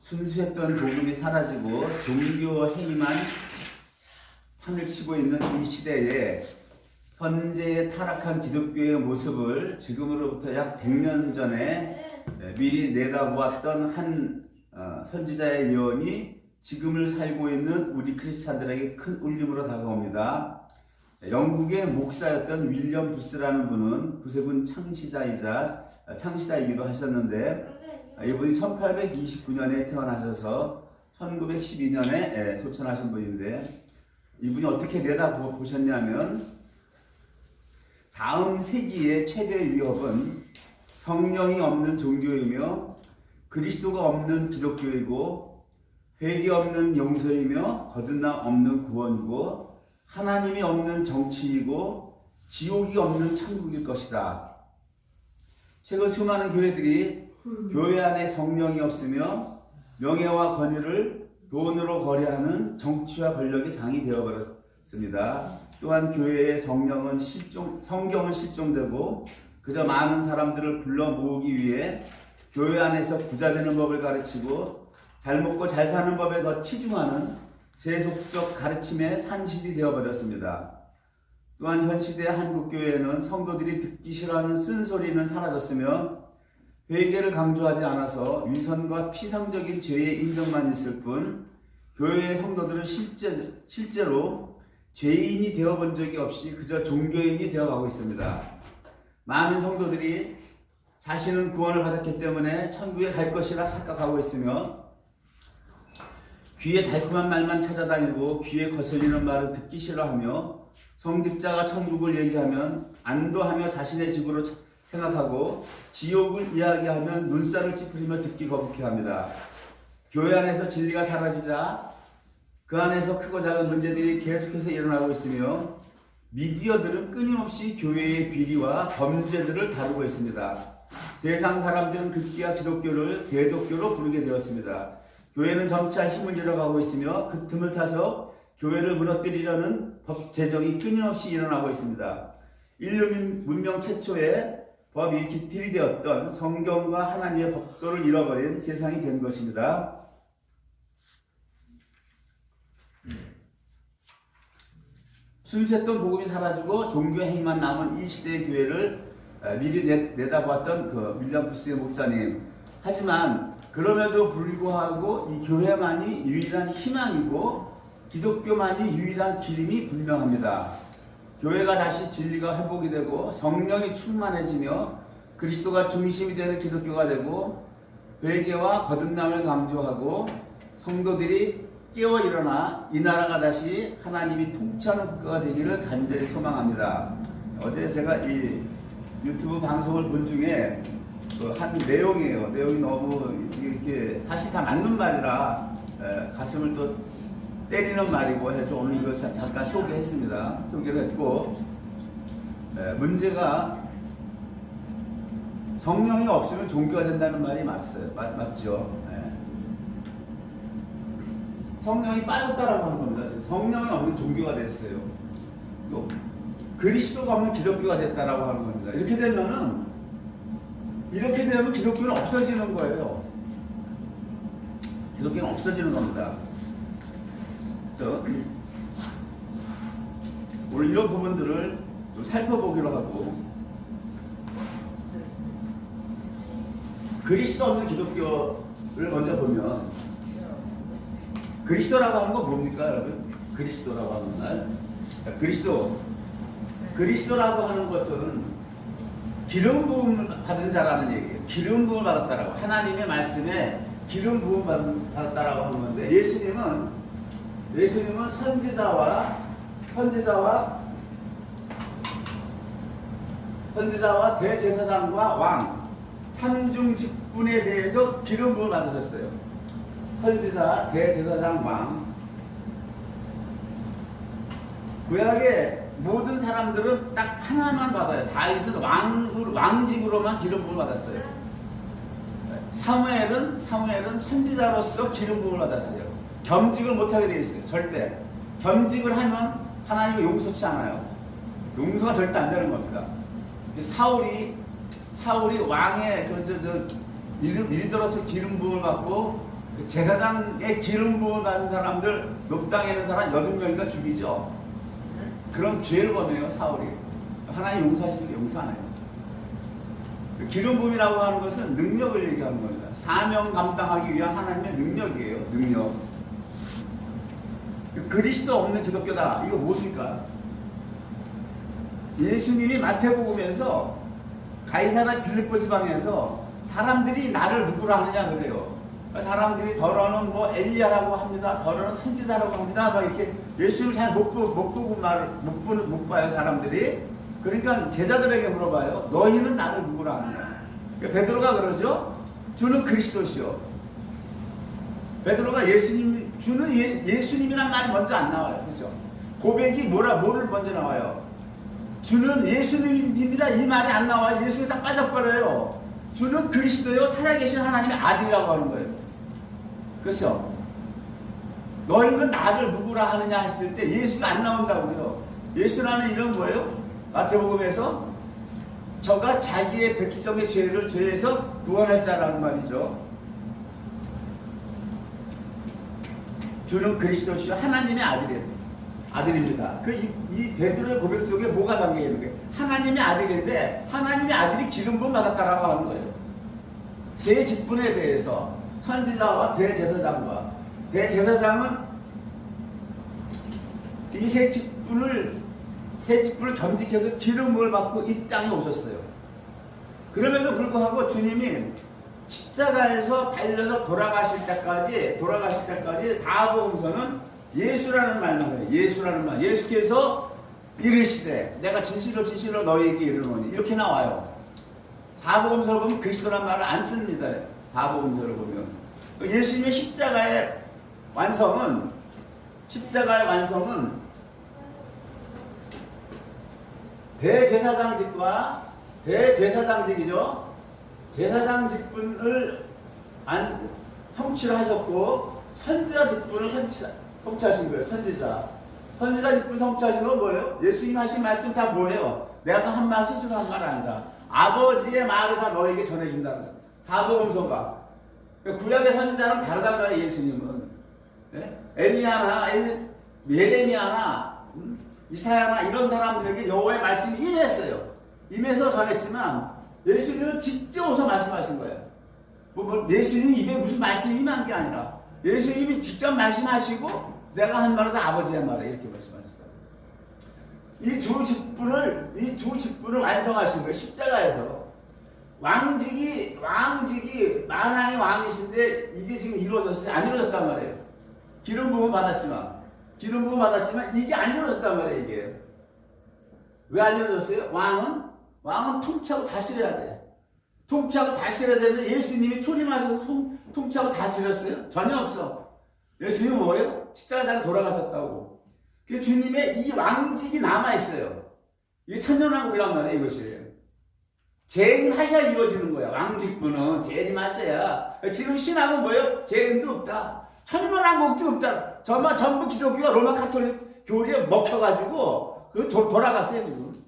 순수했던 복음이 사라지고 종교 행위만 판을 치고 있는 이 시대에 현재의 타락한 기독교의 모습을 지금으로부터 약 100년 전에 미리 내다보았던 한 선지자의 예언이 지금을 살고 있는 우리 크리스찬들에게 큰 울림으로 다가옵니다. 영국의 목사였던 윌리엄 부스라는 분은 구세군 창시자이기도 하셨는데, 이분이 1829년에 태어나셔서 1912년에 소천하신 분인데, 이분이 어떻게 내다보셨냐면, 다음 세기의 최대 위협은 성령이 없는 종교이며 그리스도가 없는 기독교이고 회개 없는 용서이며 거듭남 없는 구원이고 하나님이 없는 정치이고 지옥이 없는 천국일 것이다. 최근 수많은 교회들이 교회 안에 성령이 없으며 명예와 권위를 돈으로 거래하는 정치와 권력의 장이 되어버렸습니다. 또한 교회의 성경은 실종되고 그저 많은 사람들을 불러 모으기 위해 교회 안에서 부자 되는 법을 가르치고 잘 먹고 잘 사는 법에 더 치중하는 세속적 가르침의 산실이 되어버렸습니다. 또한 현 시대의 한국교회에는 성도들이 듣기 싫어하는 쓴소리는 사라졌으며 회개를 강조하지 않아서 위선과 피상적인 죄의 인정만 있을 뿐 교회의 성도들은 실제로 죄인이 되어본 적이 없이 그저 종교인이 되어가고 있습니다. 많은 성도들이 자신은 구원을 받았기 때문에 천국에 갈 것이라 착각하고 있으며 귀에 달콤한 말만 찾아다니고 귀에 거슬리는 말은 듣기 싫어하며 성직자가 천국을 얘기하면 안도하며 자신의 집으로 생각하고 지옥을 이야기하면 눈살을 찌푸리며 듣기 거북해합니다. 교회 안에서 진리가 사라지자 그 안에서 크고 작은 문제들이 계속해서 일어나고 있으며 미디어들은 끊임없이 교회의 비리와 범죄들을 다루고 있습니다. 세상 사람들은 급기야 기독교를 대독교로 부르게 되었습니다. 교회는 점차 힘을 잃어가고 있으며 그 틈을 타서 교회를 무너뜨리려는 법 제정이 끊임없이 일어나고 있습니다. 인류 문명 최초의 법이 기틀이 되었던 성경과 하나님의 법도를 잃어버린 세상이 된 것입니다. 순수했던 복음이 사라지고 종교 행위만 남은 이 시대의 교회를 미리 내다보았던 그 윌리엄 부스의 목사님. 하지만 그럼에도 불구하고 이 교회만이 유일한 희망이고 기독교만이 유일한 기림이 분명합니다. 교회가 다시 진리가 회복이 되고 성령이 충만해지며 그리스도가 중심이 되는 기독교가 되고 회개와 거듭남을 강조하고 성도들이 깨어 일어나 이 나라가 다시 하나님이 통치하는 국가가 되기를 간절히 소망합니다. 어제 제가 이 유튜브 방송을 본 중에 한 내용이에요. 내용이 너무 이렇게 사실 다 맞는 말이라 가슴을 또 때리는 말이고 해서 오늘 이거 잠깐 소개했습니다. 소개를 했고, 문제가 성령이 없으면 종교가 된다는 말이 맞죠. 성령이 빠졌다라고 하는 겁니다. 성령이 없는 종교가 됐어요. 또 그리스도가 없는 기독교가 됐다라고 하는 겁니다. 이렇게 되면 기독교는 없어지는 거예요. 기독교는 없어지는 겁니다. 오늘 이런 부분들을 좀 살펴보기로 하고, 그리스도 없는 기독교를 먼저 보면, 그리스도라고 하는 건 뭡니까, 여러분? 그리스도라고 하는 말. 그리스도라고 하는 것은 기름 부음을 받은 자라는 얘기예요. 기름 부음을 받았다라고. 하나님의 말씀에 기름 부음 받았다라고 하는 건데, 예수님은 선지자와 대제사장과 왕 삼중 직분에 대해서 기름 부음을 받으셨어요. 선지자, 대제사장, 왕. 구약의 모든 사람들은 딱 하나만 받아요. 다윗은 왕직으로만 기름 부음을 받았어요. 사무엘은 선지자로서 기름 부음을 받았어요. 겸직을 못하게 되어 있어요. 절대. 겸직을 하면 하나님이 용서치 않아요. 용서가 절대 안 되는 겁니다. 사울이 왕의 이리 들어서 기름 부음을 받고 제사장의 기름 부음 받은 사람들 녹당에 있는 사람 8명인가 죽이죠. 그럼 죄를 범해요. 사울이. 하나님 용서하시는 게 용서 안 해요. 기름 부음이라고 하는 것은 능력을 얘기하는 겁니다. 사명 감당하기 위한 하나님의 능력이에요. 능력. 그리스도 없는 기독교다. 이거 뭡니까? 예수님이 마태복음에서 가이사랴 빌립보 지방에서 사람들이 나를 누구로 하느냐 그래요. 사람들이 더러는 뭐 엘리야라고 합니다. 더러는 선지자라고 합니다. 막 이렇게 예수님을 잘 못 봐요 사람들이. 그러니까 제자들에게 물어봐요. 너희는 나를 누구로 하느냐? 베드로가 그러죠. 주는 그리스도시요. 베드로가 주는 예수님이란 말이 먼저 안 나와요. 그죠? 고백이 뭐를 먼저 나와요? 주는 예수님입니다. 이 말이 안 나와요. 예수님 다 빠져버려요. 주는 그리스도요. 살아계신 하나님의 아들이라고 하는 거예요. 그렇죠? 너희는 나를 누구라 하느냐 했을 때 예수가 안 나온다고요. 예수라는 이름은 뭐예요? 마태복음에서 저가 자기의 백성의 죄에서 구원할 자라는 말이죠. 주는 그리스도시요 하나님의 아들입니다. 이 베드로의 고백 속에 뭐가 담겨 있는 거예요? 하나님의 아들인데 하나님의 아들이 기름 부음 받았다라고 하는 거예요. 세 직분에 대해서 선지자와 대제사장은 이 세 직분을 겸직해서 기름을 받고 이 땅에 오셨어요. 그럼에도 불구하고 주님이 십자가에서 달려서 돌아가실 때까지 사복음서는 예수라는 말만 해요. 예수라는 말. 예수께서 이르시되 내가 진실로 너희에게 이르노니 이렇게 나와요. 사복음서를 보면 그리스도란 말을 안 씁니다. 사복음서를 보면 예수님의 십자가의 완성은 대제사장직과 대제사장직이죠. 제사장 직분을 성취를 하셨고 선지자 직분을 성취하신 거예요. 선지자 직분 성취하신 건 뭐예요? 예수님 하신 말씀 다 뭐예요? 내가 한 말 스스로 한 말 아니다. 아버지의 말을 다 너에게 전해준다는 거예요. 사복음서가. 구약의 선지자는 다르단 말이에요. 예수님은 엘리야나 예레미야나 이사야나 이런 사람들에게 여호와의 말씀이 임했어요. 임해서 전했지만 예수님은 직접 오서 말씀하신 거예요. 예수님 입에 무슨 말씀이 임한 게 아니라 예수님이 직접 말씀하시고 내가 한 말은 다 아버지의 말이에요. 이렇게 말씀하셨어요. 이 두 직분을 완성하신 거예요. 십자가에서. 왕직이 만왕의 왕이신데 이게 지금 이루어졌어요? 안 이루어졌단 말이에요. 기름 부음 받았지만 이게 안 이루어졌단 말이에요. 이게 왜 안 이루어졌어요? 왕은 통치하고 다스려야 돼. 통치하고 다스려야 되는데 예수님이 초림하셔서 통치하고 다스렸어요? 전혀 없어. 예수님은 뭐예요? 십자가에 돌아가셨다고. 그 주님의 이 왕직이 남아있어요. 이게 천년왕국이란 말이에요. 이것이 재림하셔야 이루어지는 거야. 왕직분은 재림하셔야. 지금 신학은 뭐예요? 재림도 없다. 천년왕국도 없다. 전부 기독교가 로마 카톨릭 교리에 먹혀가지고 돌아갔어요. 지금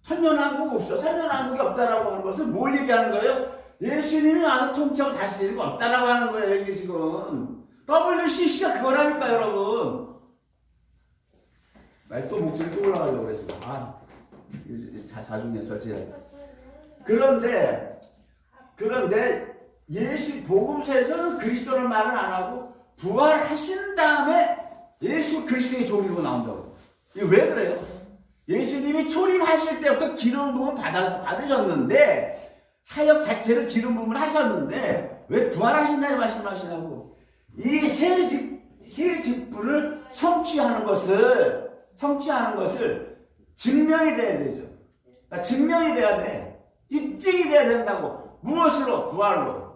천년왕국 없어. 천년왕국이 없다라고 하는 것은 뭘 얘기하는 거예요? 예수님이 와서 통치하고 다스리는 거 없다라고 하는 거예요. 이게 지금 WCC가 그거라니까 여러분. 또 목소리 또 올라가려고 그래 지금. 자중해 절제해. 그런데 예수 복음서에서는 그리스도는 말을 안 하고 부활하신 다음에 예수 그리스도의 종이로 나온다고. 이게 왜 그래요? 예수님이 초림하실 때부터 기름 부음 받으셨는데 사역 자체를 기름 부음을 하셨는데 왜 부활하신 날에 말씀하시냐고. 이 세 직분을 성취하는 것을 증명이 돼야 되죠. 그러니까 증명이 돼야 돼. 입증이 돼야 된다고. 무엇으로? 부활로.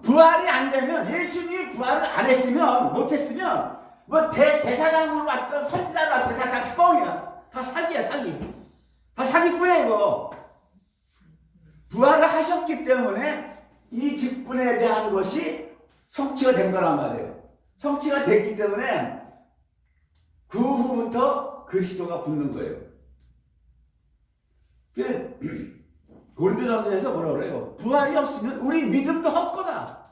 부활이 안 되면 예수님이 부활을 안 했으면 못했으면 뭐 대제사장으로 왔던 선지자로 왔던 다 뻥이야. 다 사기야 사기. 다 사기꾼이야 이거. 부활을 하셨기 때문에 이 직분에 대한 것이 성취가 된 거란 말이에요. 성취가 됐기 때문에 그 후부터 그리스도가 붙는 거예요. 고린도전서에서 뭐라 그래요? 부활이 없으면 우리 믿음도 헛거다.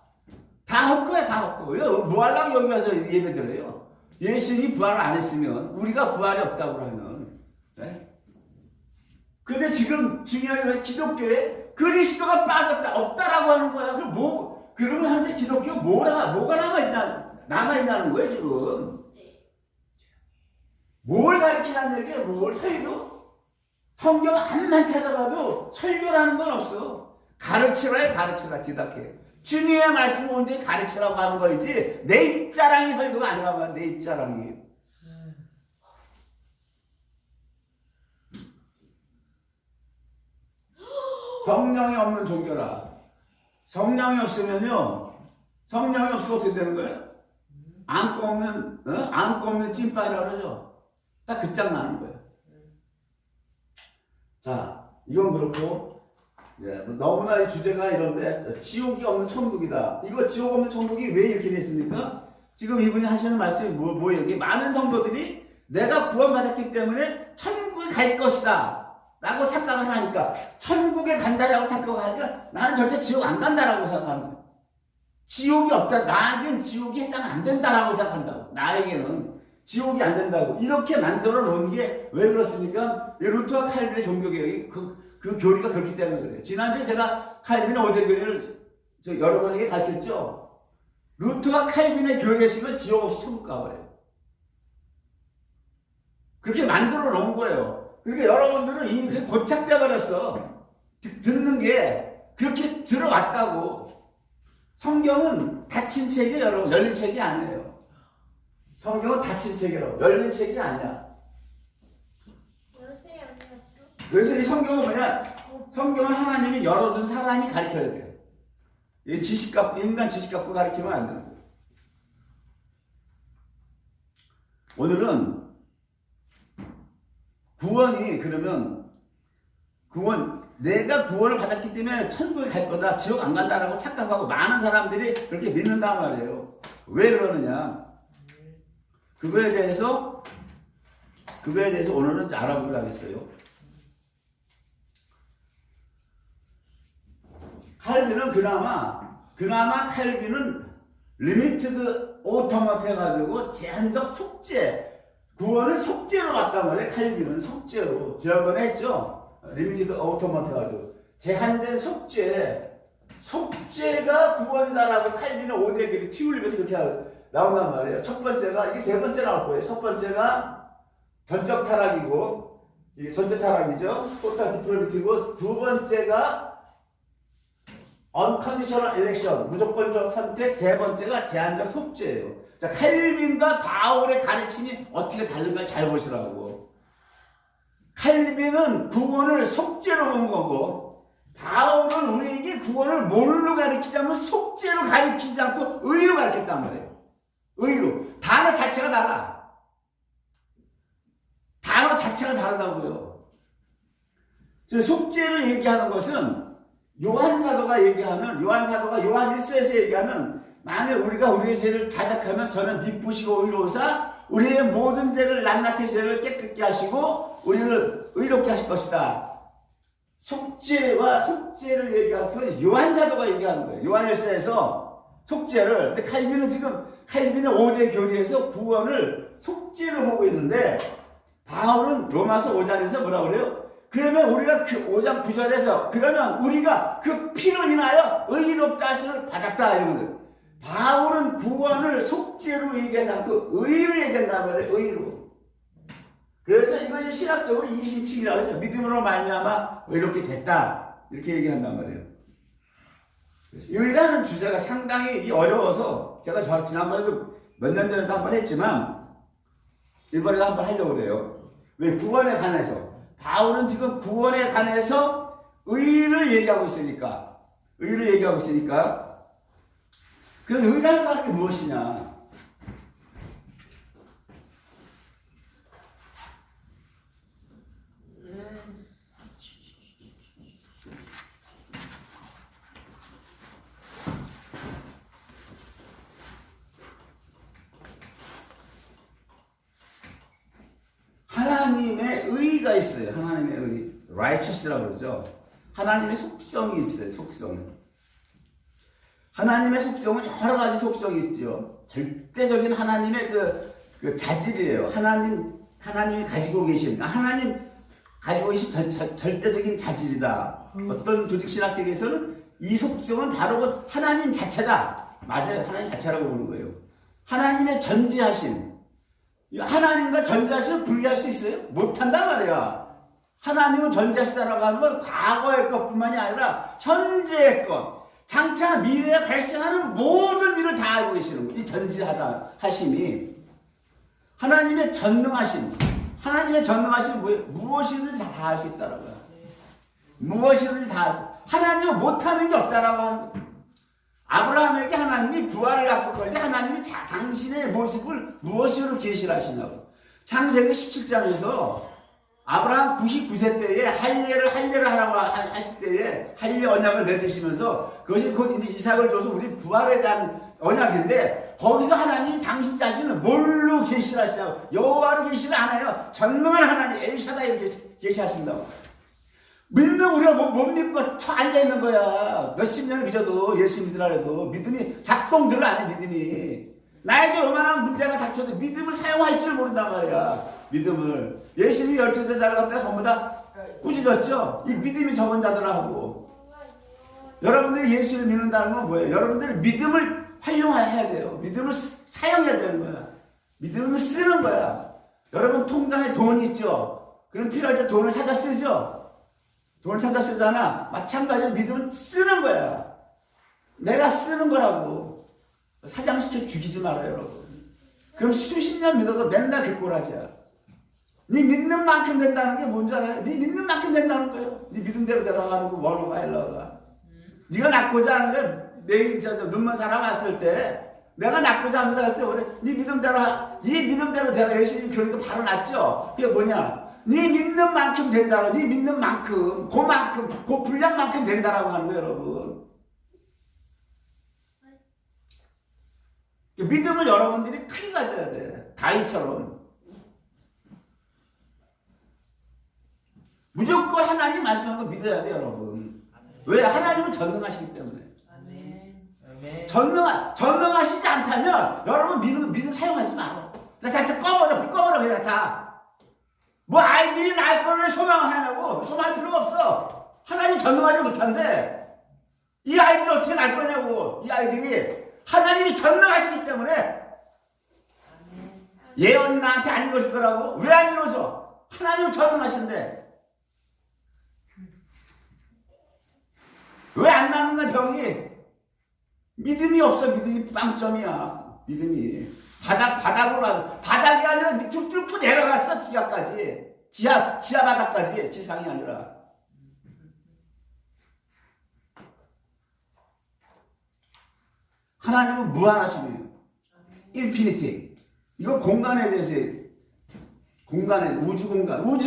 다 헛거야, 다 헛거. 뭐 하려고 여기 와서 예배 드려요? 예수님이 부활을 안 했으면, 우리가 부활이 없다고 하면. 네? 근데 지금 중요한 건 기독교에 그리스도가 빠졌다, 없다라고 하는 거야. 그럼 그러면 현재 기독교 뭐가 남아있다는 거예요, 지금. 뭘 가르치라는 얘기예요, 뭘? 설교? 성경 안만 찾아봐도 설교라는 건 없어. 가르치라, 뒤답게. 주님의 말씀을 온전히 가르치라고 하는 거이지, 내 입자랑이 설교가 아니라 말이야, 내 입자랑이. 성령이 없는 종교라. 성령이 없으면요, 성령이 없으면 어떻게 되는 거예요? 안고 없는 찐빵이라고 그러죠. 딱 그 짝 나는 거예요. 자, 이건 그렇고, 너무나 이 주제가 이런데, 지옥이 없는 천국이다. 이거 지옥 없는 천국이 왜 이렇게 됐습니까? 지금 이분이 하시는 말씀이 뭐예요? 많은 성도들이 내가 구원받았기 때문에 천국에 갈 것이다 라고 착각을 하니까, 천국에 간다라고 착각하니까 나는 절대 지옥 안 간다라고 생각하는 거예요. 지옥이 없다. 나에겐 지옥이 해당 안 된다라고 생각한다고. 나에게는 지옥이 안 된다고. 이렇게 만들어 놓은 게 왜 그렇습니까? 루터와 칼빈의 종교개혁이 그 교리가 그렇기 때문에 그래요. 지난주에 제가 칼빈의 5대 교리를 여러분에게 가르쳤죠? 루터와 칼빈의 교리에 있으면 지옥 없이 천국 가버려요. 그렇게 만들어 놓은 거예요. 그러니까 여러분들은 이미 고착돼 버렸어. 듣는 게 그렇게 들어왔다고. 성경은 닫힌 책이에요, 여러분. 열린 책이 아니에요. 성경은 닫힌 책이라고. 열린 책이 아니야. 그래서 이 성경은 뭐냐? 성경은 하나님이 열어준 사람이 가르쳐야 돼요. 인간 지식 갖고 가르치면 안 돼요. 오늘은 내가 구원을 받았기 때문에 천국에 갈 거다, 지옥 안 간다라고 착각하고 많은 사람들이 그렇게 믿는단 말이에요. 왜 그러느냐? 그거에 대해서 오늘은 알아보기로 하겠어요. 칼빈은 그나마 칼빈은 리미티드 오토마트 해가지고 제한적 속죄, 구원을 속죄로 봤단 말이에요. 칼빈은 속죄로. 지난번에 했죠? 리미티드 오토마트 해가지고 제한된 속죄가 구원이다라고 칼빈은 5대 교리 튜울립에서 그렇게 나온단 말이에요. 첫 번째가, 이게 세 번째 나올 거예요. 첫 번째가 전적 타락이고, 이게 전적 타락이죠. 토탈 디프로비티고, 두 번째가 unconditional election, 무조건적 선택, 세 번째가 제한적 속죄예요. 자, 칼빈과 바울의 가르침이 어떻게 다른가 잘 보시라고. 칼빈은 구원을 속죄로 본 거고, 바울은 우리에게 구원을 뭘로 가르치자면 속죄로 가르치지 않고 의로 가르쳤단 말이에요. 의로. 단어 자체가 달라. 단어 자체가 다르다고요. 속죄를 얘기하는 것은 요한 사도가 요한 1서에서 얘기하는, 만약 우리가 우리의 죄를 자백하면 저는 미쁘시고 의로우사 우리의 모든 죄를 낱낱이 죄를 깨끗게 하시고 우리를 의롭게 하실 것이다. 속죄를 얘기하는 건 요한 사도가 얘기하는 거예요. 요한 1서에서 속죄를. 근데 칼빈은 5대 교리에서 구원을 속죄로 보고 있는데, 바울은 로마서 5장에서 뭐라 그래요? 그러면 우리가 그 5장 9절에서 그러면 우리가 그 피로 인하여 의롭다 하심을 받았다 이러거든. 바울은 구원을 속죄로 얘기하지 않고 의로 얘기한단 말이에요. 의로. 그래서 이것이 신학적으로 이신칭이라고 해서 믿음으로 말미암아 의롭게 됐다 이렇게 얘기한단 말이에요. 의라는 주제가 상당히 어려워서 제가 지난번에도 몇 년 전에도 한번 했지만 이번에도 한번 하려고 그래요. 왜? 구원에 관해서. 바울은 지금 구원에 관해서 의를 얘기하고 있으니까. 그 의라는 말이 무엇이냐? 하나님의 의가 있어요. 하나님의 의. righteous라고 그러죠. 하나님의 속성이 있어요. 속성. 하나님의 속성은 여러 가지 속성이 있죠. 절대적인 하나님의 그 자질이에요. 하나님이 가지고 계신, 하나님 가지고 계신 절대적인 자질이다. 어떤 조직신학 세계에서는 이 속성은 바로 그 하나님 자체다. 맞아요. 하나님 자체라고 보는 거예요. 하나님의 전지하심. 하나님과 전지하심을 분리할 수 있어요? 못한단 말이야. 하나님은 전지하시다라고 하는 건 과거의 것뿐만이 아니라 현재의 것, 장차 미래에 발생하는 모든 일을 다 알고 계시는 거예요. 이 전지하다 하심이 하나님의 전능하심. 하나님의 전능하심은 뭐예요? 무엇이든지 다 할 수 있다라고 해요. 무엇이든지 다 할 수. 하나님은 못하는 게 없다라고 하는 거예요. 아브라함에게 하나님이 부활을 약속할 때 하나님이 당신의 모습을 무엇으로 계시하시냐고. 창세기 17장에서 아브라함 99세 때에 할례를 하라고 하실 때에 할례 언약을 맺으시면서 그것이 곧 이제 이삭을 줘서 우리 부활에 대한 언약인데 거기서 하나님이 당신 자신을 뭘로 계시하시냐고. 여호와로 계시를 않아요. 전능한 하나님 엘샤다이로 계시하신다고. 믿는 우리가 못 믿고 앉아있는 거야. 몇십 년을 믿어도 예수 믿으라 해도 믿음이 작동들을 안 해. 믿음이 나에게 요만한 문제가 닥쳐도 믿음을 사용할 줄 모른단 말이야. 믿음을 예수님이 12제자를 갖다가 전부 다 꾸짖었죠. 이 믿음이 적은 자들하고. 여러분들이 예수를 믿는다는 건 뭐예요? 여러분들이 믿음을 활용해야 돼요. 믿음을 사용해야 되는 거야. 믿음을 쓰는 거야. 여러분 통장에 돈이 있죠. 그럼 필요할 때 돈을 찾아 쓰죠. 돈을 찾아 쓰잖아. 마찬가지로 믿음을 쓰는 거야. 내가 쓰는 거라고. 사장시켜 죽이지 말아요, 여러분. 그럼 수십 년 믿어도 맨날 뒷골하지야. 네 믿는 만큼 된다는 게 뭔지 알아요? 네 믿는 만큼 된다는 거예요. 네 믿음대로 들어가는 거 원어가 일러가. 네가 낳고자 하는 게 내 눈먼 사람 왔을 때 내가 낳고자 합니다 할 때 그래. 네 믿음대로 되라. 예수님 그러니까 바로 낳죠. 그게 뭐냐? 네 믿는 만큼 된다고. 네 믿는 만큼 그만큼 그 분량만큼 된다라고 하는 거예요, 여러분. 믿음을 여러분들이 크게 가져야 돼. 다윗처럼. 무조건 하나님 말씀한 거 믿어야 돼, 여러분. 왜? 하나님은 전능하시기 때문에. 전능하시지 않다면 여러분 믿음 사용하지 마. 다 꺼버려. 불 꺼버려. 그냥 다. 뭐 아이들이 날 거를 소망을 하냐고. 소망할 필요가 없어. 하나님 전능하지 못한데 이 아이들이 어떻게 날 거냐고. 이 아이들이 하나님이 전능하시기 때문에 예언이 나한테 안 이루어질 거라고. 왜 안 이루어져? 하나님은 전능하신데. 왜 안 나는 거야 병이? 믿음이 없어. 믿음이 빵점이야. 믿음이 바닥으로 가서 바닥이 아니라 밑으로 뚫고 내려갔어. 지하까지. 지하 바닥까지. 지상이 아니라. 하나님은 무한하심이에요. 인피니티. 이거 공간에 대해서 우주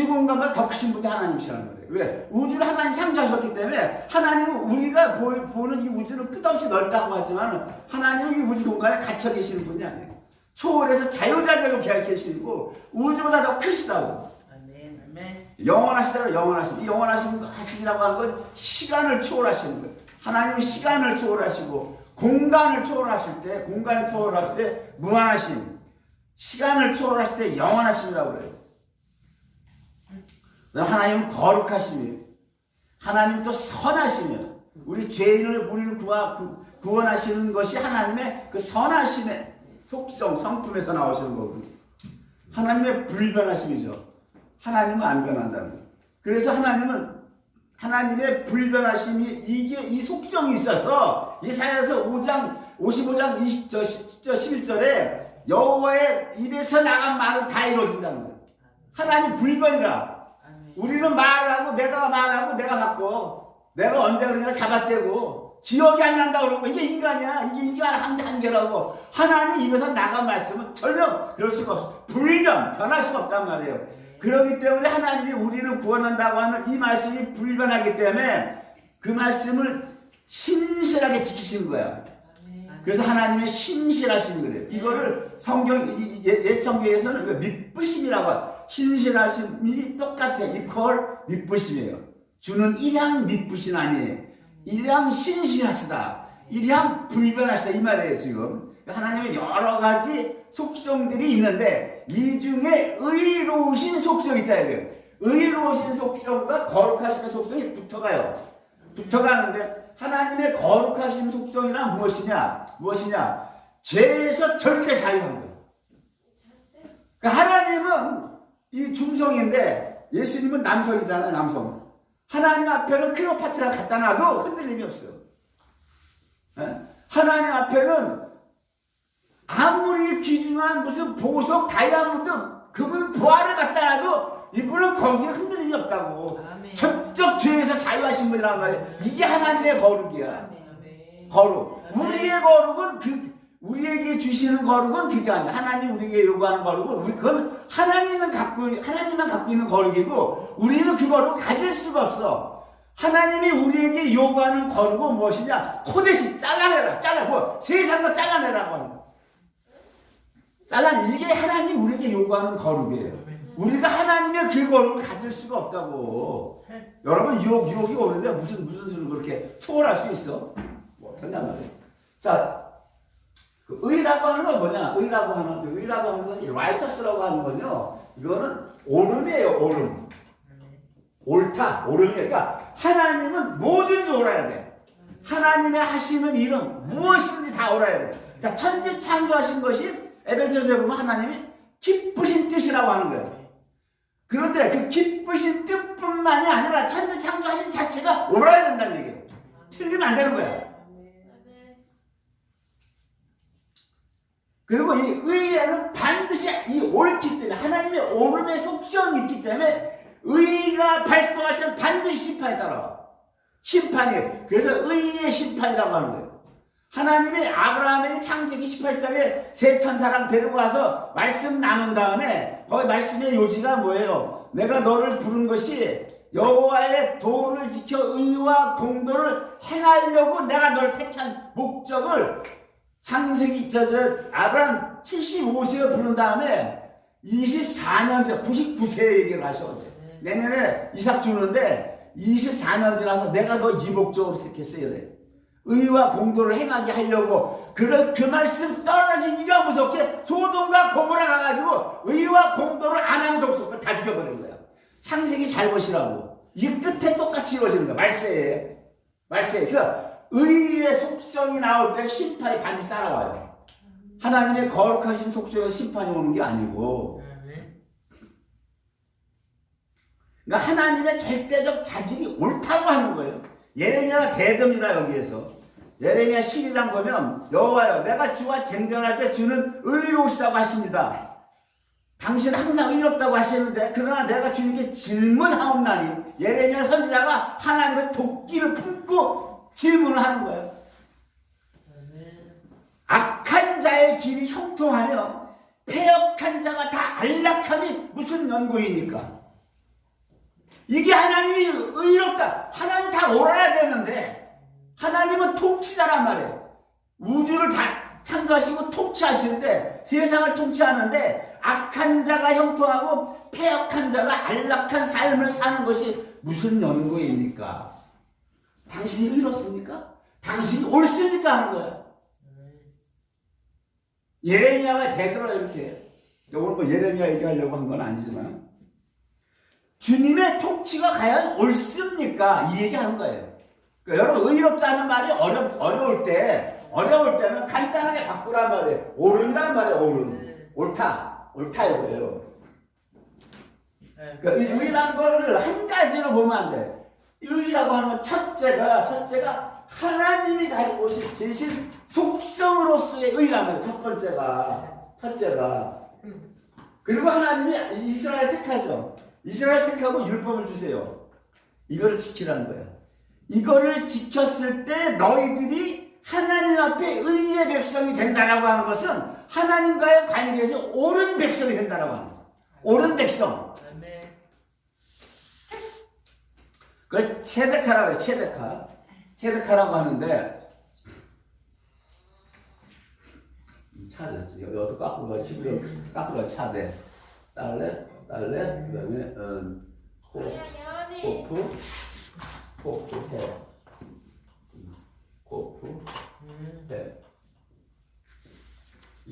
공간보다 더 크신 분이 하나님이시라는 거예요. 왜? 우주를 하나님 창조하셨기 때문에 하나님은 우리가 보는 이 우주는 끝없이 넓다고 하지만 하나님은 이 우주 공간에 갇혀 계시는 분이 아니에요. 초월해서 자유자재로 계시고 우주보다 더 크시다고. 영원하시다고. 영원하심. 이 영원하심이라고 하는 건 시간을 초월하시는 거예요. 하나님은 시간을 초월하시고 공간을 초월하실 때 무한하심, 시간을 초월하실 때 영원하심이라고 그래요. 하나님은 거룩하심이에요. 하나님은 또 선하심이에요. 우리를 구원하시는 것이 하나님의 그 선하심의 속성, 성품에서 나오시는 거거든요. 하나님의 불변하심이죠. 하나님은 안 변한다는 거예요. 그래서 하나님의 불변하심이 이 속성이 있어서 이사야서 55장 20절 10절 11절에 여호와의 입에서 나간 말은 다 이루어진다는 거예요. 하나님 불변이라. 우리는 말하고 내가 받고 내가 언제 그러냐 잡아떼고 기억이 안 난다고 그러고 이게 인간이야. 이게 인간 한계라고. 하나님 입에서 나간 말씀은 전혀 그럴 수가 없어. 변할 수가 없단 말이에요. 그렇기 때문에 하나님이 우리를 구원한다고 하는 이 말씀이 불변하기 때문에 그 말씀을 신실하게 지키시는 거야. 그래서 하나님의 신실하신 거래요. 이거를 옛 성경에서는 믿부심이라고 해요. 신실하심이 똑같아요. 이퀄 믿부심이에요. 주는 일양 믿부심 아니에요. 일양 신실하시다. 이리함 불변하시다 이 말이에요. 지금 하나님의 여러 가지 속성들이 있는데 이 중에 의로우신 속성이 있다 이거예요. 의로우신 속성과 거룩하심의 속성이 붙어가는데 하나님의 거룩하신 속성이란 무엇이냐? 죄에서 절대 자유한 거예요. 그러니까 하나님은 이 중성인데 예수님은 남성이잖아요. 남성. 하나님 앞에는 클레오파트라 갖다 놔도 흔들림이 없어요. 하나님 앞에는 아무리 귀중한 무슨 보석, 다이아몬드, 금은 보화를 갖다 놔도 이분은 거기에 흔들림이 없다고. 전적 죄에서 자유하신 분이란 말이에요. 이게 하나님의 거룩이야. 거룩. 우리의 거룩은 우리에게 주시는 거룩은 그게 아니야. 하나님 우리에게 요구하는 거룩은 그건 하나님만 갖고 있는 거룩이고 우리는 그 거룩을 가질 수가 없어. 하나님이 우리에게 요구하는 거룩은 무엇이냐? 코데시 잘라내라. 세상과 잘라내라고 하는 거. 이게 하나님 우리에게 요구하는 거룩이에요. 우리가 하나님의 그 거룩을 가질 수가 없다고. 여러분 유혹이 오는데 무슨 수를 그렇게 초월할 수 있어? 못한단 말이에요. 자, 그 의라고 하는 건 뭐냐? 의라고 하는 것이 righteous라고 하는 건요. 이거는 옳음이에요. 옳음. 옳다. 옳음이에요. 그러니까 하나님은 뭐든지 옳아야 돼. 하나님의 하시는 일은 무엇이든지 다 옳아야 돼. 그러니까 천지 창조하신 것이 에베소서에 보면 하나님이 기쁘신 뜻이라고 하는 거예요. 그런데 그 기쁘신 뜻뿐만이 아니라 천지 창조하신 자체가 옳아야 된다는 얘기예요. 틀리면 안 되는 거야. 그리고 이 의에는 반드시 이 옳기 때문에 하나님의 옳음의 속성이 있기 때문에 의가 발동할 때는 반드시 심판이 따라와. 심판이. 그래서 의의 심판이라고 하는 거예요. 하나님이 아브라함에게 창세기 18장에 세 천사랑 데리고 와서 말씀 나눈 다음에 거기 말씀의 요지가 뭐예요? 내가 너를 부른 것이 여호와의 도를 지켜 의와 공도를 행하려고 내가 너를 택한 목적을 창세기 아브라함 75세에 부른 다음에 24년 전 99세 얘기를 하셔. 내년에 이삭 주는데 24년 지나서 내가 너 이 목적으로 택했어요. 이래. 의와 공도를 행하게 하려고. 그 말씀 떨어진 이가 무섭게 소돔과 고모라 가가지고 의와 공도를 안 하는 족속을 다 죽여버린 거야. 창세기 잘 보시라고. 이 끝에 똑같이 이루어지는 거야. 말세에. 그래서 의의 속성이 나올 때 심판이 반드시 따라와요. 하나님의 거룩하신 속성에 심판이 오는 게 아니고. 그러니까 하나님의 절대적 자질이 옳다고 하는 거예요. 예레미야가 대듭니다. 여기에서 예레미야 12장 보면 여호와여 내가 주와 쟁변할 때 주는 의로우시다고 하십니다. 당신은 항상 의롭다고 하시는데 그러나 내가 주님께 질문하옵나니. 예레미야 선지자가 하나님의 도끼를 품고 질문을 하는 거예요. 악한 자의 길이 형통하며 패역한 자가 다 안락함이 무슨 연고이니까. 이게 하나님이 의롭다. 하나님 다 옳아야 되는데 하나님은 통치자란 말이에요. 우주를 다 창조하시고 통치하시는데 세상을 통치하는데 악한 자가 형통하고 패역한 자가 안락한 삶을 사는 것이 무슨 연고입니까? 당신이 의롭습니까? 당신이 옳습니까? 하는 거야. 예레미야가 되더라 이렇게. 오늘 뭐 예레미야 얘기하려고 한 건 아니지만 주님의 통치가 과연 옳습니까? 이 얘기하는 거예요. 그러니까 여러분 의롭다는 말이 어려울 때는 간단하게 바꾸란 말이에요. 옳은란 말이에요. 옳다 이거예요. 그러니까 의라는 거를 한 가지로 보면 안 돼. 의라고 하는 건 첫째가 하나님이 가지고 계신 속성으로서의 의란 말이에요. 첫째가. 그리고 하나님이 이스라엘 택하죠. 이스라엘 택하고 율법을 주세요. 이거를 지키라는 거예요. 이거를 지켰을 때 너희들이 하나님 앞에 의의 백성이 된다라고 하는 것은 하나님과의 관계에서 옳은 백성이 된다라고 하는 거예요. 옳은 백성. 그걸 체데카라고 해요. 체데카라고 하는데 차대. 여기서 까꾸가 차대. 딸레, 그 다음에, 코프, 해. 코프,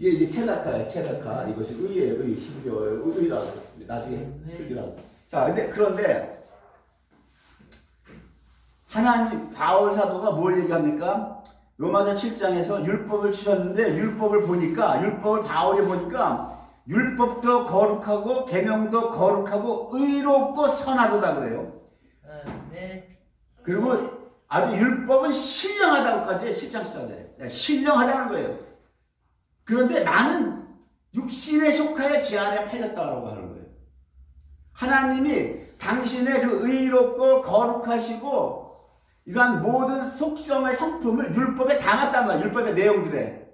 이게 체다카예요. 체다카. 이것이 의예요. 의. 심지어 의라고. 나중에 의라고. 자, 그런데 하나님 바울 사도가 뭘 얘기합니까? 로마서 7장에서 율법을 주셨는데 율법을 보니까 율법을 바울이 보니까 율법도 거룩하고 계명도 거룩하고 의롭고 선하도다 그래요. 네. 그리고 아주 율법은 신령하다고까지 7장 14절에 신령하다는 거예요. 그런데 나는 육신에 속하여 죄 안에 팔렸다고 하는 거예요. 하나님이 당신의 그 의롭고 거룩하시고 이러한 모든 속성의 성품을 율법에 담았단 말이야. 율법의 내용들에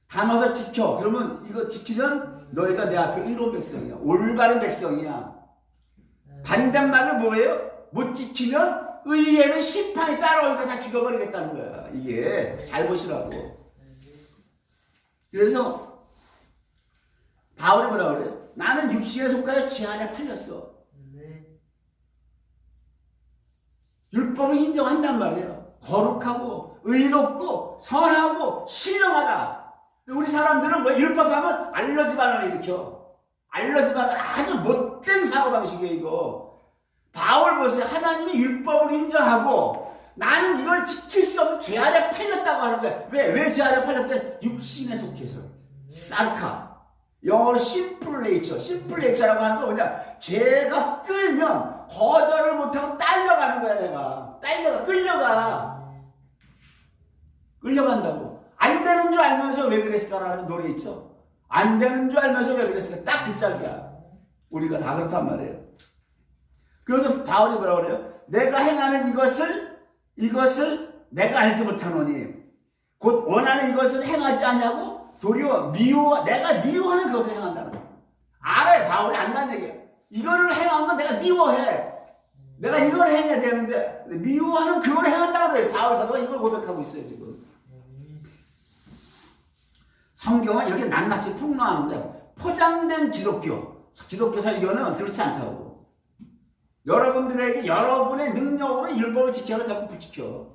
담아서 지켜. 그러면 이거 지키면 너희가 내 앞에 의로운 백성이야. 올바른 백성이야. 반대말로 뭐예요? 못 지키면 의에는 심판이 따라오니까 다 죽여버리겠다는 거야. 이게 잘 보시라고. 그래서 바울이 뭐라 그래요? 나는 육신에 속하여 죄 안에 팔렸어. 율법을 인정한단 말이에요. 거룩하고 의롭고 선하고 신령하다. 우리 사람들은 뭐 율법하면 알러지 반응을 일으켜. 알러지 반응 아주 못된 사고방식이에요 이거. 바울 보세요. 하나님이 율법을 인정하고 나는 이걸 지킬 수 없는 죄 안에 팔렸다고 하는 거야. 왜 죄 안에 팔렸대? 육신에 속해서. 사르카. 영어로 심플 네이처. 심플 네이처라고 하는 건 뭐냐? 죄가 끌면 거절을 못하고 딸려가는 거야 내가. 끌려간다고. 안 되는 줄 알면서 왜 그랬을까라는 노래 있죠. 안 되는 줄 알면서 왜 그랬을까? 딱 그 짝이야. 우리가 다 그렇단 말이에요. 그래서 바울이 뭐라고 그래요? 내가 행하는 이것을 내가 알지 못하노니 곧 원하는 이것은 행하지 않냐고 도리어 내가 미워하는 그것을 행한다는 거야. 알아요. 바울이 안다는 얘기예요. 이거를 행하는 건 내가 미워해. 내가 이걸 행해야 되는데 미워하는 그걸 행한다고 그래요. 바울 사도가 이걸 고백하고 있어요 지금. 성경은 이렇게 낱낱이 폭로하는데 포장된 기독교 설교는 그렇지 않다고. 여러분들에게 여러분의 능력으로 율법을 지켜라 자꾸 부지켜.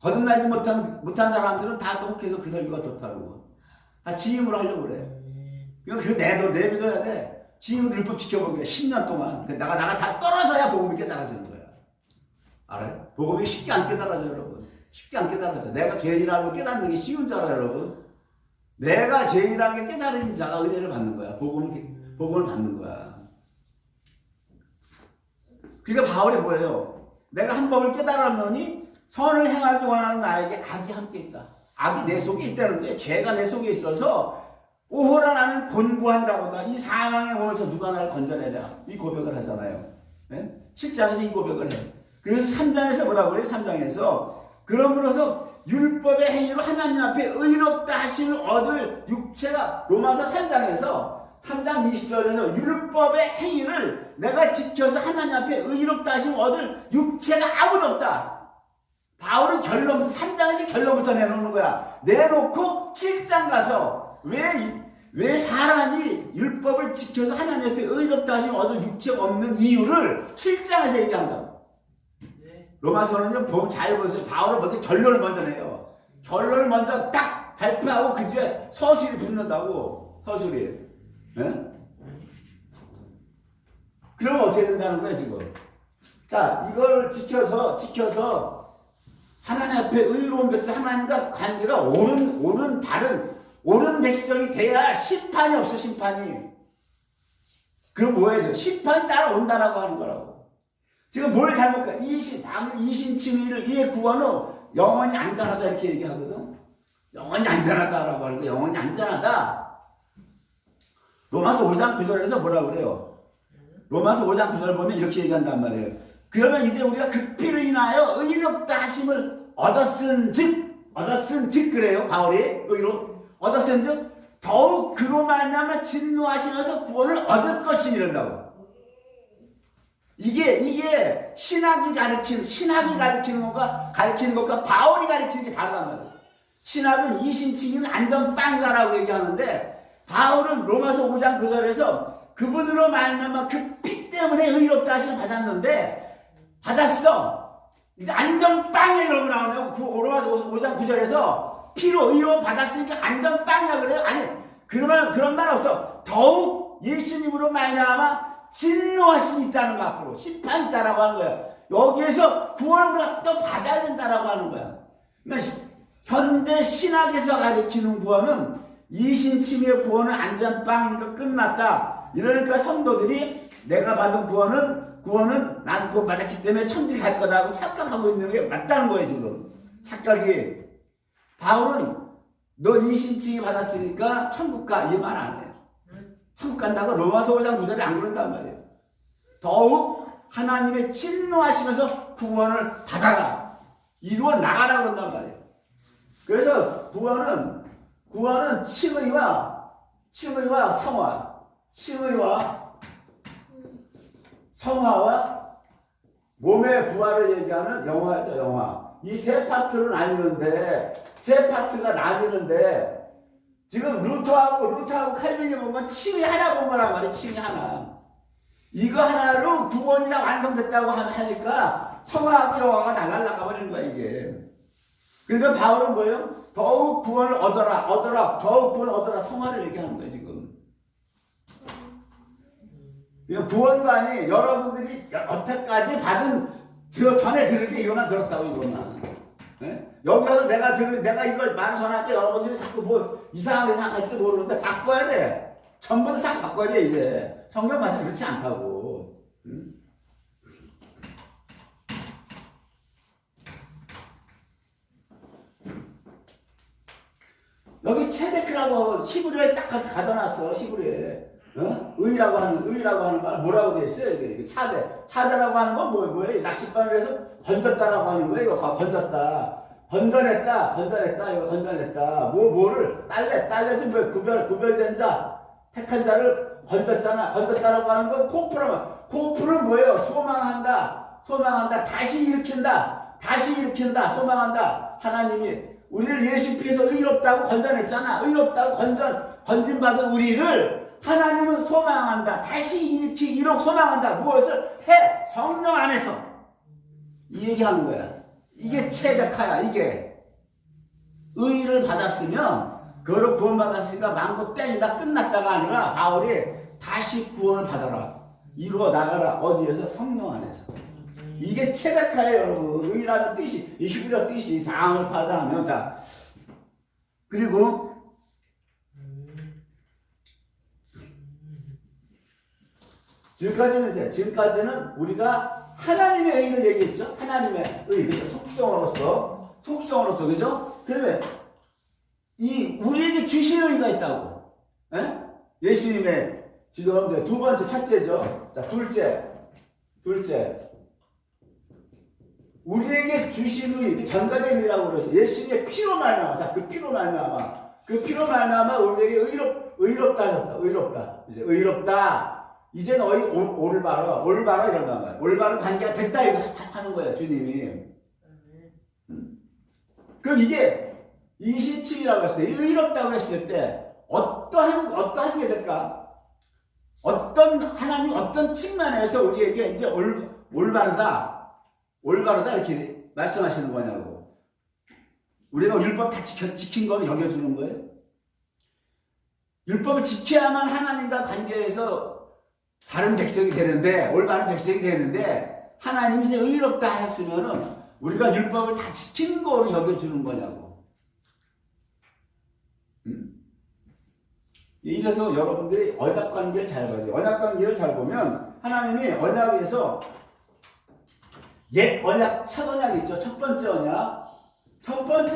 거듭나지 못한 사람들은 다 혹해서 그 설교가 좋다고. 다 지임으로 하려고 그래. 이건 그 내비둬야 돼. 지임으로 율법 지켜보게 10년 동안. 나가 다 떨어져야 복음이 깨달아지는 거야. 알아요? 복음이 쉽게 안 깨달아져요, 여러분. 쉽게 안 깨달아져. 내가 죄인이라고 깨닫는 게 쉬운 줄 알아요, 여러분. 내가 죄인이라고 깨달은 자가 은혜를 받는 거야. 복음을 받는 거야. 그러니까 바울이 뭐예요? 내가 한 법을 깨달았노니 선을 행하기 원하는 나에게 악이 함께 있다. 악이 내 속에 있다는데 죄가 내 속에 있어서 오호라 나는 곤고한 자로다. 이 사망의 몸에서 누가 나를 건져내자. 이 고백을 하잖아요. 네? 7장에서 이 고백을 해. 그래서 3장에서 뭐라고 그래요? 3장에서 그러므로서 율법의 행위로 하나님 앞에 의롭다 하심을 얻을 육체가 로마서 3장 20절에서 율법의 행위를 내가 지켜서 하나님 앞에 의롭다 하심을 얻을 육체가 아무도 없다. 바울은 3장에서 결론부터 내놓는 거야. 내놓고 7장 가서 왜 사람이 율법을 지켜서 하나님 앞에 의롭다 하심을 얻을 육체가 없는 이유를 7장에서 얘기한다. 로마서는요, 보면 잘 보세요. 바울은 먼저 결론을 먼저 내요. 결론을 먼저 딱 발표하고 그 뒤에 서술이 붙는다고. 서술이. 네? 그러면 어떻게 된다는 거야 지금? 자, 이걸 지켜서 하나님 앞에 의로운 백성, 하나님과 관계가 옳은 백성이 돼야 심판이 없어. 심판이. 그럼 뭐예요? 심판이 따라온다라고 하는 거라고. 지금 뭘 잘못해? 이신칭의를 이의 구원은 영원히 안전하다 이렇게 얘기하거든. 영원히 안전하다라고 하는 거. 영원히 안전하다. 로마서 5장 9절에서 뭐라고 그래요? 로마서 5장 9절 보면 이렇게 얘기한단 말이에요. 그러면 이제 우리가 그 피를 인하여 의롭다 하심을 얻었은 즉 그래요. 바울이 얻었은 즉 더욱 그로 말미암아 진노하시면서 구원을 얻을 것이니 이런다고. 이게 신학이 가르치는 것과 바울이 가르치는 게 다르단 말이에요. 신학은 이신칭의는 안전빵이다라고 얘기하는데 바울은 로마서 5장 9절에서 그분으로 말미암아 그 피 때문에 의롭다 하심을 받았어. 이제 안전빵이 이러고 나오네요. 로마서 5장 9절에서 피로 의로움 받았으니까 안전빵이라 그래요. 아니 그러면 그런 말 없어. 더욱 예수님으로 말미암아 진노하심이 있다는 거, 앞으로 심판이 있다라고 하는 거야. 여기에서 구원을 우리가 또 받아야 된다라고 하는 거야. 그러니까 현대 신학에서 가르치는 구원은 이신칭의 구원은 안전빵이니까 끝났다. 이러니까 성도들이 내가 받은 구원은 난 구원 받았기 때문에 천국에 갈 거라고 착각하고 있는 게 맞다는 거예요, 지금. 착각이. 바울은 너 이신칭이 받았으니까 천국 가, 이 말 안 해요. 천국 간다고 로마서 5장 9절에 안 그런단 말이에요. 더욱 하나님의 진노하시면서 구원을 받아라, 이루어 나가라 그런단 말이에요. 그래서 구원은 칭의와 성화와 몸의 부활을 얘기하는 영화죠, 영화. 이 세 파트를 나뉘는데, 지금 루터하고 칼빈이 보면 칭의 하나 본 거란 말이에요. 칭의 하나. 이거 하나로 구원이 다 완성됐다고 하니까 성화하고 영화가 날아가 버리는 거야, 이게. 그러니까 바울은 뭐예요? 더욱 구원을 얻어라. 더욱 구원을 얻어라. 성화를 얘기하는 거예요, 지금. 구원관이 여러분들이 여태까지 받은 전에 들은 게 이거나 들었다고, 이거나. 네? 여기 와서 내가 이걸 말 전할 때 여러분들이 자꾸 뭐 이상하게 생각할지 모르는데 바꿔야 돼. 전부 다 싹 바꿔야 돼, 이제. 성경 말씀 그렇지 않다고. 응? 여기 체데크라고 히브리어에 딱 가둬놨어, 히브리어에. 의라고 하는 말 뭐라고 돼 있어요? 이게 차대라고 하는 건 뭐예요? 낚싯바늘 해서 건졌다라고 하는 거예요. 이거 건져냈다, 이거 건져냈다. 뭐를 딸래서 뭐 구별된 자, 택한 자를 건졌다라고 하는 건 코프는 뭐예요? 소망한다, 다시 일으킨다, 소망한다. 하나님이 우리를 예수 피해서 의롭다고 건져냈잖아. 의롭다고 건진받은 우리를 하나님은 소망한다. 다시 일으키기로 소망한다. 무엇을? 해! 성령 안에서. 이 얘기하는 거야. 이게 체데카야, 이게. 의를 받았으면, 그거를 구원받았으니까 망고 땡이다 끝났다가 아니라, 바울이 다시 구원을 받아라. 이루어 나가라. 어디에서? 성령 안에서. 이게 체데카예요, 여러분. 의라는 뜻이, 이 히브리어 뜻이 장을 파자하면, 자. 그리고, 지금까지는 우리가 하나님의 의를 얘기했죠? 하나님의 의, 속성으로서, 그죠? 그러면, 우리에게 주신 의가 있다고. 에? 예수님의, 지금 두 번째, 첫째죠. 자, 둘째. 우리에게 주신 의, 전가된 의라고 그러죠. 예수님의 피로 말미암아. 자, 그 피로 말미암아 우리에게 의롭다 하셨다. 이제 의롭다. 이제 너희 오를 봐라 이런단 말이야. 올바른 관계가 됐다 이거 하는 거야, 주님이. 그럼 이게 이시침이라고 했을 때, 의롭다고 했을 때 어떠한 게 될까? 하나님 어떤 측면에서 우리에게 이제 올바르다 이렇게 말씀하시는 거냐고. 우리가 율법 다 지킨 거를 여겨주는 거예요. 율법을 지켜야만 하나님과 관계에서 바른 백성이 되는데, 올바른 백성이 되는데, 하나님이 이제 의롭다 하셨으면은, 우리가 율법을 다 지킨 거로 여겨주는 거냐고. 이래서 여러분들이 언약 관계를 잘 봐야 돼요. 언약 관계를 잘 보면, 하나님이 언약에서, 언약, 첫 언약 있죠. 첫 번째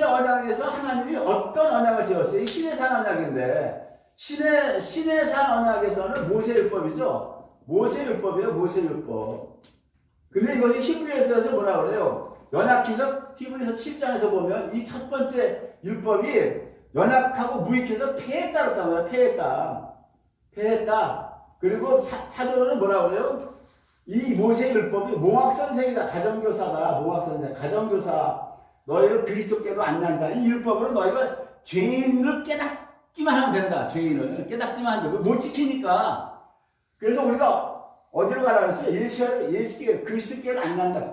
언약에서 하나님이 어떤 언약을 세웠어요? 이 신의 산 언약인데, 신의 산 언약에서는 모세율법이죠. 모세율법. 근데 이것이 히브리서에서 뭐라 그래요? 연약해서 히브리서 7장에서 보면 이 첫 번째 율법이 연약하고 무익해서 폐했다 그랬단 말이야. 폐했다. 그리고 사도는 뭐라 그래요? 이 모세율법이 몽학선생이다. 가정교사. 너희를 그리스도께로 안난다. 이 율법으로 너희가 죄인을 깨닫기만 하면 된다. 죄인을 깨닫기만 하면 된다. 못 지키니까. 그래서 우리가 어디로 가라 그랬어요?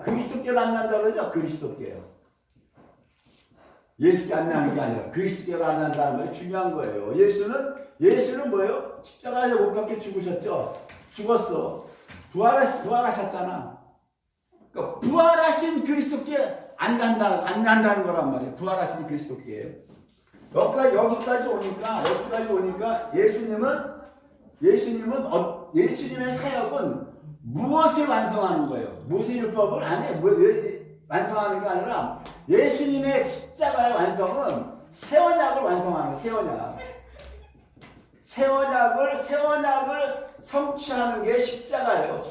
그리스도께로 안 난다. 그러죠? 그리스도께로. 예수께 안내하는 게 아니라 그리스도께로 안내한다는 것이 중요한 거예요. 예수는 뭐예요? 십자가에 못 박혀 죽으셨죠. 죽었어. 부활하셨잖아. 그러니까 부활하신 그리스도께 안내한다는 거란 말이에요. 부활하신 그리스도께. 여기까지 오니까 예수님의 사역은 무엇을 완성하는 거예요? 무엇의 율법을 안 해? 완성하는 게 아니라 예수님의 십자가의 완성은 새 언약을 완성하는 거예요. 새 언약을 성취하는 게 십자가예요.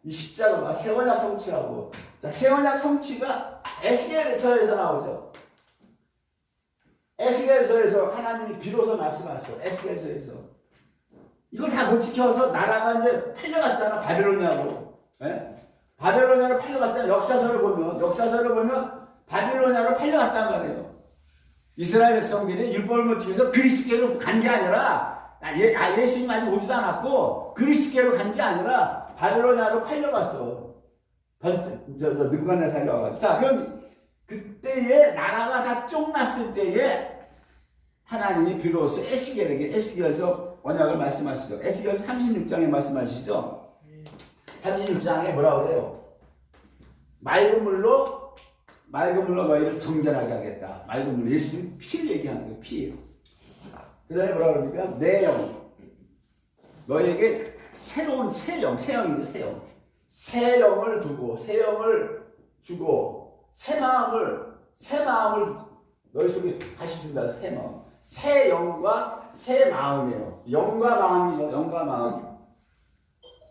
이 십자가가 새 언약 성취라고. 자, 새 언약 성취가 에스겔서에서 나오죠. 에스겔서에서 하나님이 비로소 말씀하셨어. 에스겔서에서. 이걸 다 못 지켜서 나라가 이제 팔려갔잖아. 바벨로니아로. 예? 바벨로니아로 팔려갔잖아. 역사서를 보면 바벨로니아로 팔려갔단 말이에요. 이스라엘 백성들이 율법을 못 지켜서 그리스도께로 간 게 아니라 예수님 아직 오지도 않았고 그리스도께로 간 게 아니라 바벨로니아로 팔려갔어. 느부갓네살이 와가지고. 자, 그럼 그때에 나라가 다 쫑났을 때에 하나님이 비로소 에스겔에서 언약을 말씀하시죠. 에스겔서 36장에 말씀하시죠. 36장에 뭐라고 그래요? 맑은 물로 너희를 정결하게 하겠다. 맑은 물로 예수님 피를 얘기하는 거예요. 피예요. 그 다음에 뭐라고 그러니까 내 영 너희에게 새로운 새 영을 주고 새 마음을 너희 속에 다시 준다. 새 마음. 새 영과 새 마음이에요. 영과 마음.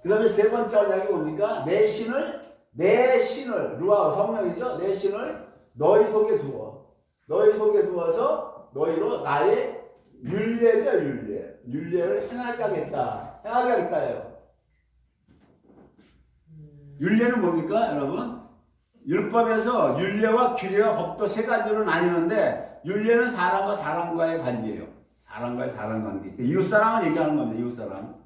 그 다음에 세 번째 언약이 뭡니까? 내 신을 루아 성령이죠. 내 신을 너희 속에 두어서 너희로 나의 윤례를 행하게 하겠다예요. 윤례는 뭡니까, 여러분? 율법에서 윤례와 규례와 법도 세 가지로 나뉘는데 윤례는 사람과 사람과의 관계예요. 사람과의 사람 관계. 이웃사랑을 얘기하는 겁니다. 이웃사랑.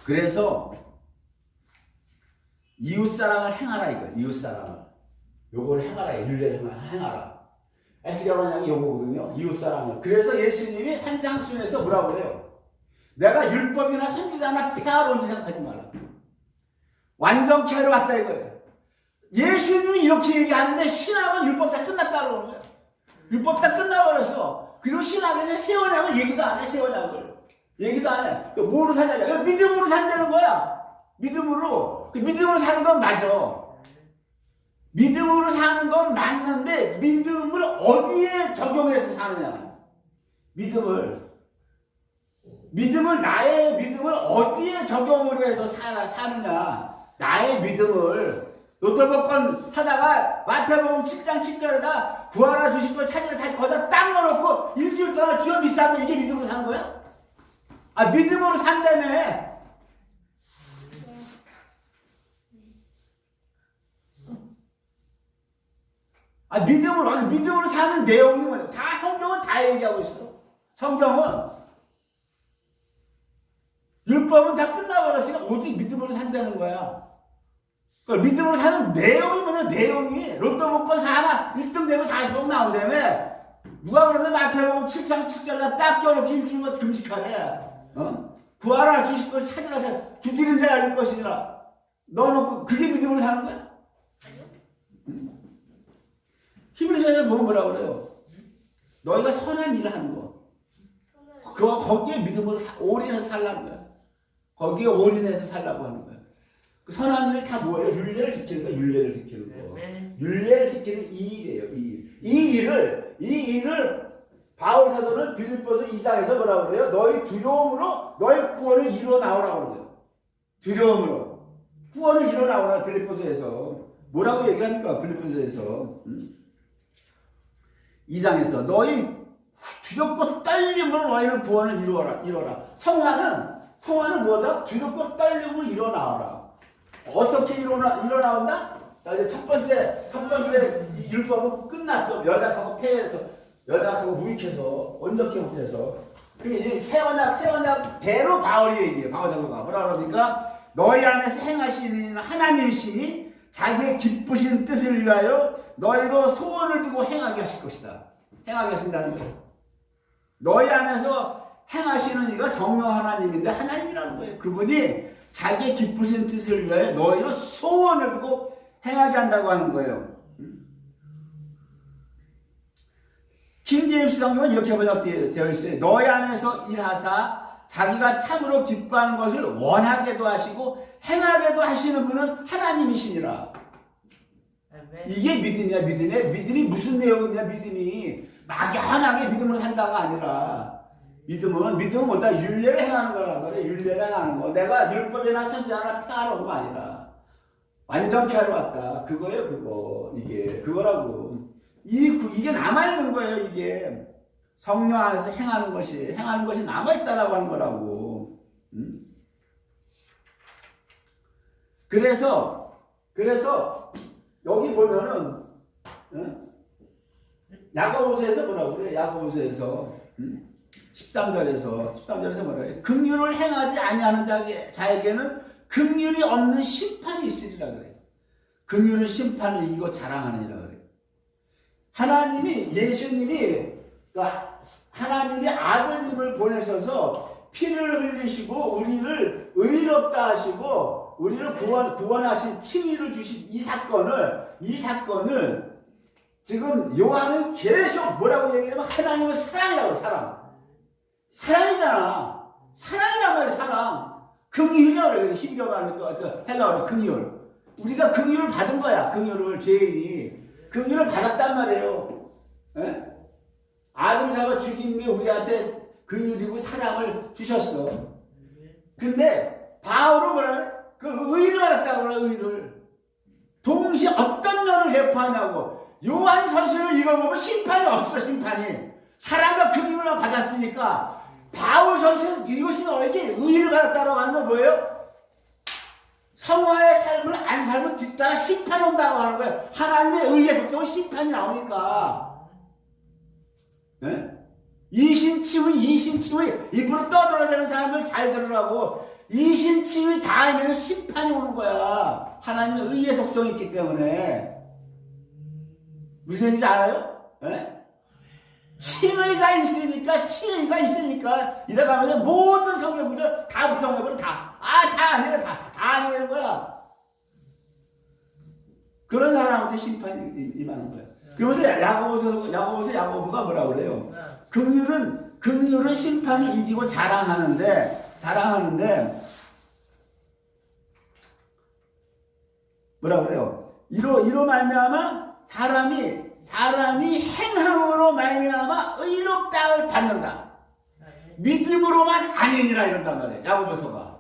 그래서 이웃사랑을 행하라 이거예요. 이웃사랑을. 요걸 행하라. 윤례를 행하라. 에스겔 언약이 요거거든요. 이웃사랑을. 그래서 예수님이 산상수훈에서 뭐라고 그래요? 내가 율법이나 선지자나 폐하러 온지 생각하지 말라. 완전케 하러 왔다 이거예요. 예수님이 이렇게 얘기하는데 신학은 율법 다 끝났다 그러는 거예요. 율법 다 끝나버렸어. 그리고 신학에서 새 언약을 얘기도 안 해. 새 언약을. 얘기도 안 해. 뭐로 사냐? 믿음으로 산다는 거야. 믿음으로 사는 건 맞아. 믿음으로 사는 건 맞는데 믿음을 어디에 적용해서 사느냐? 나의 믿음을 어디에 적용을 해서 사느냐? 나의 믿음을 로또복권 하다가 마태복음 7장 7절에다 구하라 주실 걸 찾으라 찾지 거기다 딱 넣어놓고 일주일 동안 주여 믿사면 이게 믿음으로 사는 거야? 믿음으로 산다며. 믿음으로 사는 내용이 뭐냐? 다 성경은 다 얘기하고 있어. 성경은 율법은 다 끝나버렸으니까 오직 믿음으로 산다는 거야. 그러니까 믿음으로 사는 내용이 뭐냐? 내용이 로또 복권 하나 1등 되면 40억 나온다며. 누가 그러는데 마태복음 7장 7절에다 딱 껴놓고 일주일만 금식하래. 구하라 주실 걸 찾으라 두드리는 자에 알릴 것이니라. 넣어놓고 그게 믿음으로 사는 거야? 히브리서에서 보면 뭐라고 그래요? 너희가 선한 일을 하는 거. 거기에 믿음으로 올인해서 살라는 거야. 거기에 올인해서 살라고 하는 거야. 그 선한 일 다 뭐예요? 윤례를 지키는 거야. 윤례를 지키는 거. 윤례를 지키는 이 일이에요. 이 일을 바울 사도는 빌립보서 2장에서 뭐라고 그래요? 너희 두려움으로 너희 구원을 이루어 나오라고 그래요. 두려움으로 구원을 이루어 나오라. 빌립보서에서 뭐라고 얘기합니까? 빌립보서에서 2장에서 너희 두렵고 떨림으로 너희는 구원을 이루어라. 성화는 뭐다? 두렵고 떨림으로 일어 나오라. 어떻게 일어 나온다? 자, 이제 첫 번째 율법은 끝났어. 여작하고 폐해서, 여작하고 무익해서, 온전케 못해서. 그 이제 새 언약대로 바울이 얘기해. 바울 사도가 뭐라 그러니까 너희 안에서 행하시는 하나님이시니 자기의 기쁘신 뜻을 위하여 너희로 소원을 두고 행하게 하실 것이다. 행하게 하신다는 거예요. 너희 안에서 행하시는 이가 성령 하나님인데 하나님이라는 거예요. 그분이 자기의 기쁘신 뜻을 위하여 너희로 소원을 두고 행하게 한다고 하는 거예요. 킹제임스 성경은 이렇게 번역되어 있어요. 너희 안에서 일하사 자기가 참으로 기뻐하는 것을 원하게도 하시고 행하게도 하시는 분은 하나님이시니라. 이게 믿음이야. 믿음이 무슨 내용이냐. 믿음이 막연하게 믿음으로 산다가 아니라 믿음은 뭐다? 율례를 행하는 거란 말이야. 율례를 행하는 거. 내가 율법이나 선지자나 폐하러 온 거 아니다. 완전 폐하러 왔다. 그거예요. 이게 그거라고. 이게 남아있는 거예요. 이게 성령 안에서 행하는 것이 남아있다라고 하는 거라고. 그래서 여기 보면은 야고보서에서 뭐라고 그래? 야고보서에서 13절에서 뭐라고 해? 긍휼을 행하지 아니하는 자에게는 긍휼이 없는 심판이 있으리라 그래. 긍휼은 심판을 이기고 자랑하느니라 그래. 예수님이 하나님이 아들님을 보내셔서 피를 흘리시고 우리를 의롭다 하시고 우리를 구원하신 칭의를 주신 이 사건을 지금 요한은 계속 뭐라고 얘기하면 하나님은 사랑이라고 사랑이잖아. 사랑이란 말이야. 사랑. 긍휼이라고 그래. 히브리어 말로 또 헬라어로 긍휼. 우리가 긍휼을 받은 거야. 긍휼을 죄인이 긍휼을 받았단 말이에요. 에? 아들 잡아 죽인 게 우리한테 긍휼이고 사랑을 주셨어. 근데 바울은 뭐라 그래? 그 의를 받았다고 그래. 의를. 동시에 어떤 면을 내포하냐고. 요한 서신을 읽어보면 심판이 없어. 심판이. 사랑과 긍휼을 받았으니까 바울 서신 이것이 너에게 의를 받았다고 하는 건 뭐예요? 성화의 삶을 안 살면 뒤따라 심판 온다고 하는 거예요. 하나님의 의의 속성은 심판이 나오니까. 네? 이신치의 입으로 떠들어대는 사람들 잘 들으라고. 이신치의 다음에는 심판이 오는 거야. 하나님의 의의 속성이 있기 때문에. 무슨 얘기인지 알아요? 네? 칭의가 있으니까 이래가면 모든 성경들 다 부정해버려. 다 아니라는 거야. 그런 사람한테 심판이 임하는 거야. 그러면서 야고보가 뭐라고 그래요? 긍휼은 심판을 이기고 자랑하는데 뭐라고 그래요? 이로 말미암아 사람이 행함으로 말미암아 의롭다를 받는다. 믿음으로만 아니니라 이런단 말이에요. 야고보서가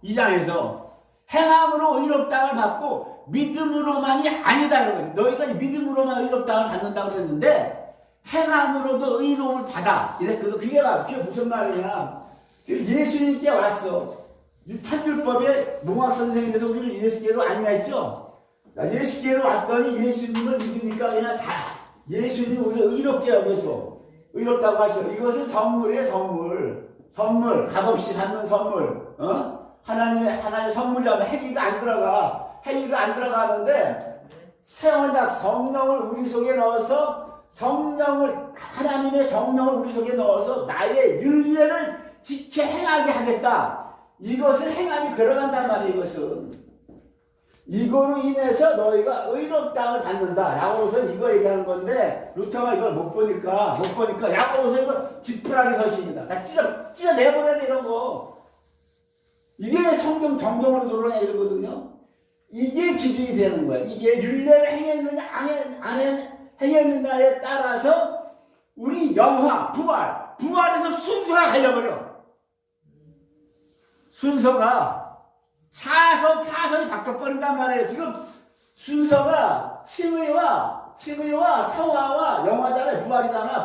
2장에서 행함으로 의롭다를 받고 믿음으로만이 아니다 이러고 너희가 믿음으로만 의롭다를 받는다고 그랬는데 행함으로도 의로움을 받아 이랬거든. 그게 무슨 말이냐? 예수님께 왔어. 천율법의 농학 선생님께서 우리를 예수께로 안내했죠. 예수께로 왔더니 예수님을 믿으니까 그냥 예수님이 우리를 의롭게 여겨줘. 의롭다고 하셔. 이것은 선물이에요. 선물 값없이 받는 선물. 하나님의 선물이라면 행위가 안 들어가는데 새 언약 성령을 우리 속에 넣어서 하나님의 성령을 우리 속에 넣어서 나의 율례를 지켜 행하게 하겠다. 이것을 행함이 들어간단 말이에요. 이거로 인해서 너희가 의롭다를 받는다. 야고보서 이거 얘기하는 건데 루터가 이걸 못 보니까 야고보서 이거 지푸라기 서신이다. 다 찢어 내버려야 돼 이런 거. 이게 성경 정정으로 들어오냐 이러거든요. 이게 기준이 되는 거야. 이게 율례를 행했느냐 안 행했느냐에 따라서 우리 영화 부활에서 순서가 갈려버려. 순서가 차선이 바뀌어버린단 말이에요. 지금 순서가 칭의와 성화와 영화잖아요.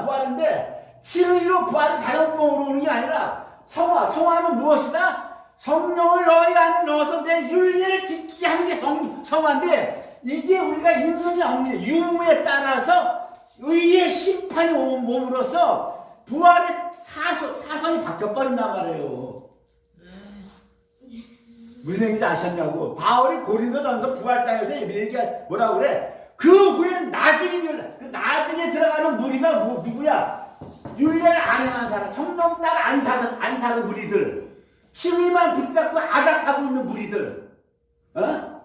부활인데 칭의로 부활이 자연봉으로 오는 게 아니라 성화는 무엇이다? 성령을 너희 안에 넣어서 내 율례를 지키게 하는 게 성화인데 이게 우리가 있느냐 없느냐 유무에 따라서 의의 심판이 옴으로써 부활의 사선이 바뀌어버린단 말이에요. 무슨 얘기인지 아셨냐고. 바울이 고린도전서 부활장에서 얘기가 뭐라고 그래? 그 후에 나중에 들어가는 무리가 누구야? 율례를 안 행한 사람, 성령 따라 안 사는 무리들, 칭의만 붙잡고 아닥하고 있는 무리들,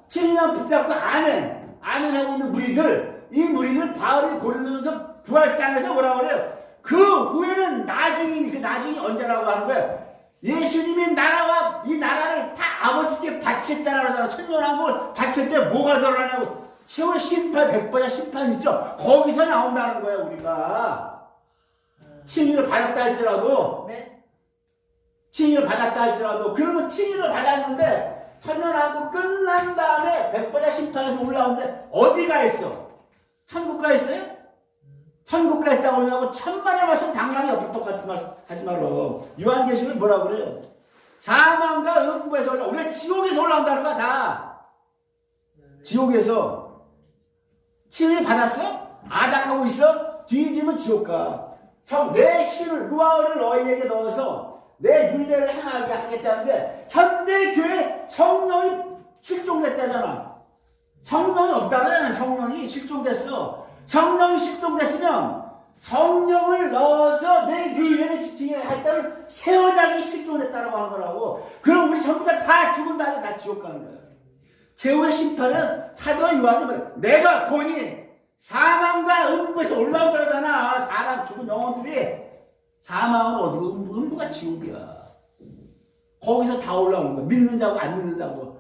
칭의만 붙잡고 아멘하고 있는 무리들, 이 무리들 바울이 고린도전서 부활장에서 뭐라고 그래요? 그 후에는 그 나중이 언제라고 하는 거예요? 예수님이 이 나라를 다 아버지께 바쳤다라고 하잖아. 천년왕국을 바칠 때 뭐가 들어가냐고. 세월 심판, 백보자 심판 있죠? 거기서 나온다는 거야, 우리가. 칭의를 받았다 할지라도, 칭의를 받았다 할지라도, 그러면 칭의를 받았는데, 천년왕국 끝난 다음에 백보자 심판에서 올라오는데, 어디가 있어? 천국가 있어요? 천국가 있다고 하냐고 천만의 말씀 당랑이 없을 똑같은 말씀 하지 말어. 요한계시록 뭐라고 그래요? 사망과 음부에서 우리가 지옥에서 올라온다는 거야 다. 지옥에서 칭의 받았어? 아닥하고 있어? 뒤지면 지옥 가. 내 신을 루아를 너희에게 넣어서 내 율례를 행하게 하겠다는데 현대교회 성령이 실종됐다잖아. 성령이 없다잖아. 성령이 실종됐어. 성령이 실종됐으면 성령을 넣어서 내 율례를 지키게 할 때는 새 언약이 실종됐다고 하는 거라고. 그럼 우리 전부 다 죽은 다음에 다 지옥 가는 거야. 최후의 심판은 사도 요한이 말해. 내가 보니 사망과 음부에서 올라오더라잖아. 사람 죽은 영혼들이. 사망은 어디고 음부가 지옥이야. 거기서 다 올라오는 거야. 믿는 자고 안 믿는 자고.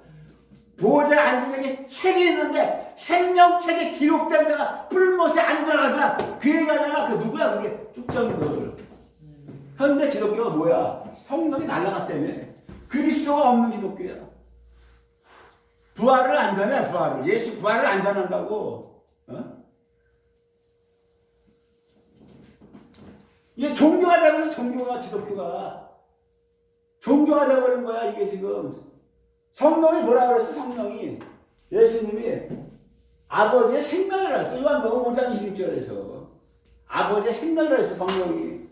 보호자에 앉은 에게 책이 있는데 생명책에 기록된 데가 불못에 안 들어가더라. 그 얘기하잖아. 그 누구야 그게? 쭉정이들. 현대 기독교가 뭐야? 성령이 날아갔다며. 그리스도가 없는 기독교야. 부활을 안 전해. 부활을. 예수 부활을 안 전한다고. 이게 종교가 되면서 종교가 기독교가 종교가 되어버린 거야. 이게 지금 성령이 뭐라 그랬어? 성령이 예수님이 아버지의 생명이라 했어. 요한복음 5장 26절에서 아버지의 생명이라 했어. 성령이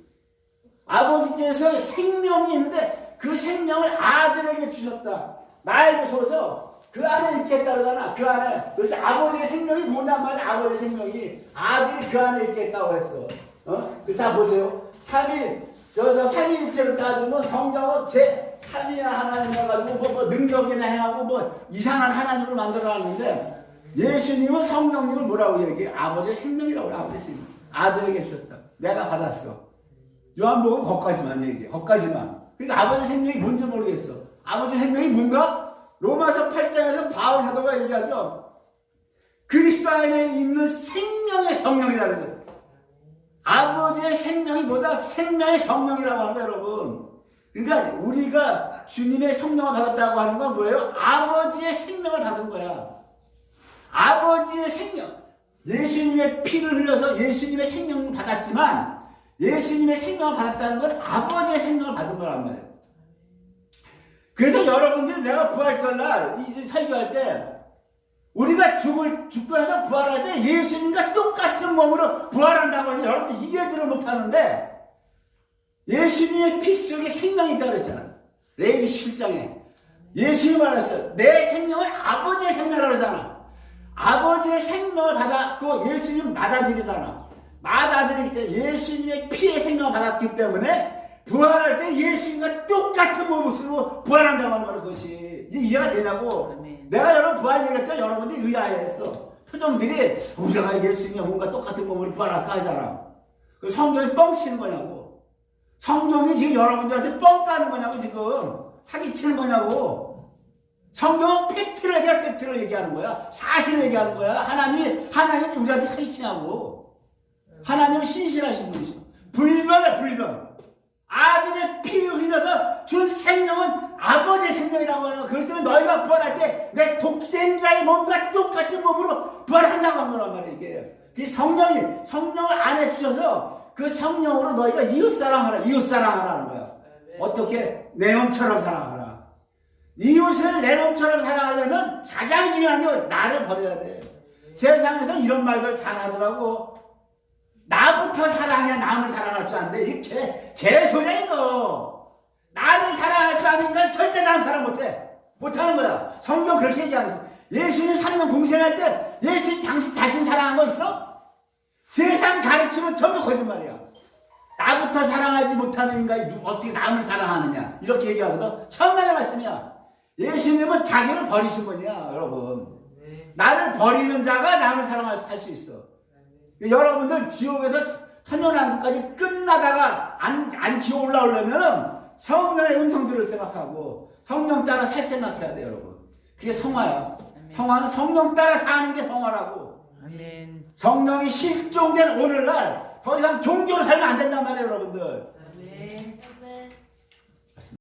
아버지께서 생명이 있는데 그 생명을 아들에게 주셨다. 나에게 줘서 그 안에 있겠다 그러잖아. 그 안에. 그래서 아버지의 생명이 뭐냔 말이야. 아버지의 생명이 아들이 그 안에 있겠다고 했어. 자 보세요. 3위일체를 따지면 성경은 제 3위 하나님 해가지고 뭐 능력이나 행하고 뭐 이상한 하나님을 만들어놨는데 예수님은 성령님을 뭐라고 얘기해? 아버지의 생명이라고 그래. 아버지의 생명. 아들에게 주셨다. 내가 받았어. 요한복음 거기까지만 얘기해. 거기까지만. 그러니까 아버지의 생명이 뭔지 모르겠어. 아버지의 생명이 뭔가? 로마서 8장에서 바울 사도가 얘기하죠. 그리스도 안에 있는 생명의 성령이다 그러죠. 아버지의 생명이 뭐다? 생명의 성령이라고 하는 거예요, 여러분. 그러니까 우리가 주님의 성령을 받았다고 하는 건 뭐예요? 아버지의 생명을 받은 거야. 아버지의 생명. 예수님의 피를 흘려서 예수님의 생명을 받았지만 예수님의 생명을 받았다는 건 아버지의 생명을 받은 거란 말이에요. 그래서 여러분들이 내가 부활절날 이 설교할 때 우리가 죽고 나서 부활할 때 예수님과 똑같은 몸으로 부활한다고 하면 여러분들 이해들을 못하는데 예수님의 피 속에 생명이 있다고 그랬잖아. 레위기 17장에 예수님이 말했어요. 내 생명은 아버지의 생명이라고 그러잖아. 아버지의 생명을 받았고 예수님 맏아들이잖아. 맏아들이기 때문에 예수님의 피의 생명을 받았기 때문에 부활할 때 예수님과 똑같은 모습으로 부활한다고 하는 거는 그것이 이해가 되냐고. 내가 여러분 부활 얘기할 때 여러분들이 의아해했어. 표정들이 우리가 예수님과 뭔가 똑같은 몸으로 부활할까 하잖아. 그 성경이 뻥치는 거냐고. 성경이 지금 여러분들한테 뻥 까는 거냐고. 지금 사기치는 거냐고. 성경은 팩트를 얘기하는 거야. 사실을 얘기하는 거야. 하나님이 우리한테 사기치냐고. 하나님은 신실하신 분이죠. 불변. 아들의 피를 흘려서 준 생명은 아버지의 생명이라고 하는 거. 그렇기 때문에 너희가 부활할 때 내 독생자의 몸과 똑같은 몸으로 부활한다고 한 거란 말이야. 이게 그 성령을 안에 주셔서 그 성령으로 너희가 이웃사랑하라는 거야. 어떻게? 내 몸처럼 사랑하라. 이웃을 내 몸처럼 사랑하려면 가장 중요한 게 나를 버려야 돼. 세상에서 이런 말들 잘 하더라고. 나부터 사랑해야 남을 사랑할 줄 아는데 이게 개소리야 이거. 나를 사랑할 줄 아는 건 절대 남 사랑 못해. 못하는 거야. 성경 그렇게 얘기하는 거야. 예수님 3년 공생할 때 예수님 당신 자신 사랑한 거 있어? 세상 가르치면 전부 거짓말이야. 나부터 사랑하지 못하는 인간이 어떻게 남을 사랑하느냐 이렇게 얘기하거든. 천만의 말씀이야. 예수님은 자기를 버리신 분이야 여러분. 나를 버리는 자가 남을 사랑할 수 있어. 여러분들 지옥에서 천년왕국까지 끝나다가 안 기어 올라오려면은 성령의 음성들을 생각하고 성령 따라 살세 나타야 돼 여러분. 그게 성화야. 성화는 성령 따라 사는 게 성화라고. 아멘. 성령이 실종된 오늘날 더 이상 종교로 살면 안 된단 말이에요 여러분들.